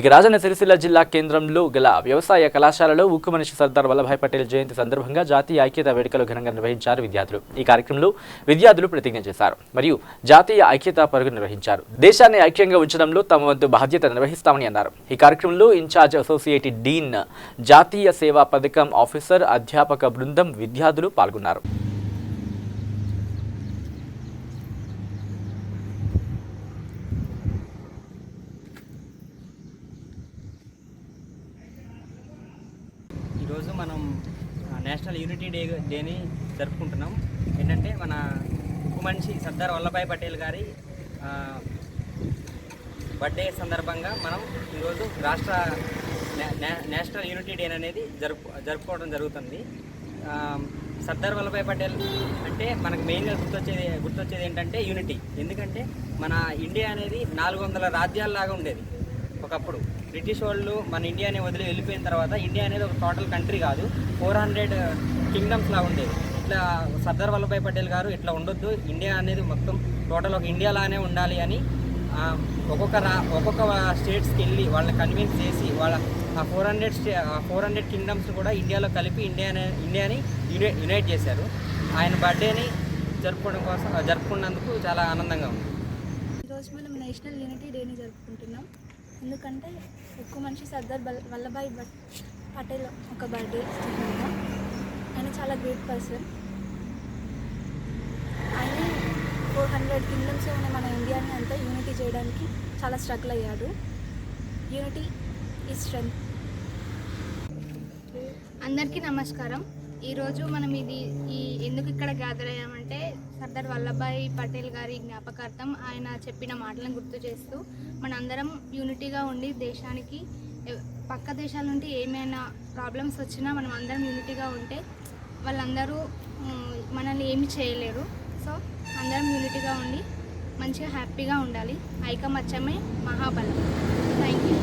ఇక రాజన్న సిరిసిల్ల జిల్లా కేంద్రంలో గల వ్యవసాయ కళాశాలలో ఉక్కు మనిషి సర్దార్ వల్లభాయ్ పటేల్ జయంతి సందర్భంగా జాతీయ ఐక్యతా వేడుకలు ఘనంగా నిర్వహించారు విద్యార్థులు. ఈ కార్యక్రమంలో విద్యార్థులు ప్రతిజ్ఞ చేశారు మరియు జాతీయ ఐక్యతా పరుగు నిర్వహించారు. దేశాన్ని ఐక్యంగా ఉంచడంలో తమ వంతు బాధ్యత నిర్వహిస్తామని అన్నారు. ఈ కార్యక్రమంలో ఇన్ఛార్జ్ అసోసియేట్ డీన్, జాతీయ సేవా పథకం ఆఫీసర్, అధ్యాపక బృందం, విద్యార్థులు పాల్గొన్నారు. ఈరోజు మనం నేషనల్ యూనిటీ డేని జరుపుకుంటున్నాం. ఏంటంటే మన ఉక్కు మనిషి సర్దార్ వల్లభాయ్ పటేల్ గారి బర్త్డే సందర్భంగా మనం ఈరోజు రాష్ట్ర నేషనల్ యూనిటీ డే అనేది జరుపుకోవడం జరుగుతుంది. సర్దార్ వల్లభాయ్ పటేల్ అంటే మనకు మెయిన్గా గుర్తొచ్చేది ఏంటంటే యూనిటీ. ఎందుకంటే మన ఇండియా అనేది 400 రాజ్యాల్లాగా ఉండేది ఒకప్పుడు. బ్రిటిష్ వాళ్ళు మన ఇండియాని వదిలి వెళ్ళిపోయిన తర్వాత ఇండియా అనేది ఒక టోటల్ కంట్రీ కాదు, 400 కింగ్డమ్స్ లాగా ఉండేది. ఇట్లా సర్దార్ వల్లభాయ్ పటేల్ గారు ఇట్లా ఉండొద్దు, ఇండియా అనేది మొత్తం టోటల్ ఒక ఇండియాలానే ఉండాలి అని ఒక్కొక్క స్టేట్స్కి వెళ్ళి వాళ్ళని కన్విన్స్ చేసి వాళ్ళ 400 కింగ్డమ్స్ కూడా ఇండియాలో కలిపి ఇండియాని యునైట్ చేశారు. ఆయన బర్త్డేని జరుపుకున్నందుకు చాలా ఆనందంగా ఉంది. ఈరోజు మనం నేషనల్ యూనిటీ డేని జరుపుకుంటున్నాం. ఎందుకంటే ఉక్కు మనిషి సర్దార్ వల్లభాయ్ పటేల్ ఒక బర్త్డే. ఆయన చాలా గ్రేట్ పర్సన్. ఆయన 400 కింగ్డమ్స్ ఉన్న మన ఇండియాని అంతా యూనిటీ చేయడానికి చాలా స్ట్రగుల్ అయ్యాడు. యూనిటీ ఈ స్ట్రెంగ్త్. అందరికీ నమస్కారం. ఈరోజు మనం ఎందుకు ఇక్కడ గ్యాదర్ అయ్యామంటే సర్దార్ వల్లభాయ్ పటేల్ గారి జ్ఞాపకార్థం ఆయన చెప్పిన మాటలను గుర్తు చేస్తూ మనందరం యూనిటీగా ఉండి దేశానికి పక్క దేశాల నుండి ఏమైనా ప్రాబ్లమ్స్ వచ్చినా మనం అందరం యూనిటీగా ఉంటే వాళ్ళందరూ మనల్ని ఏమి చేయలేరు. సో అందరం యూనిటీగా ఉండి మంచిగా హ్యాపీగా ఉండాలి. ఐకమత్యమే మహాబలం. Thank you.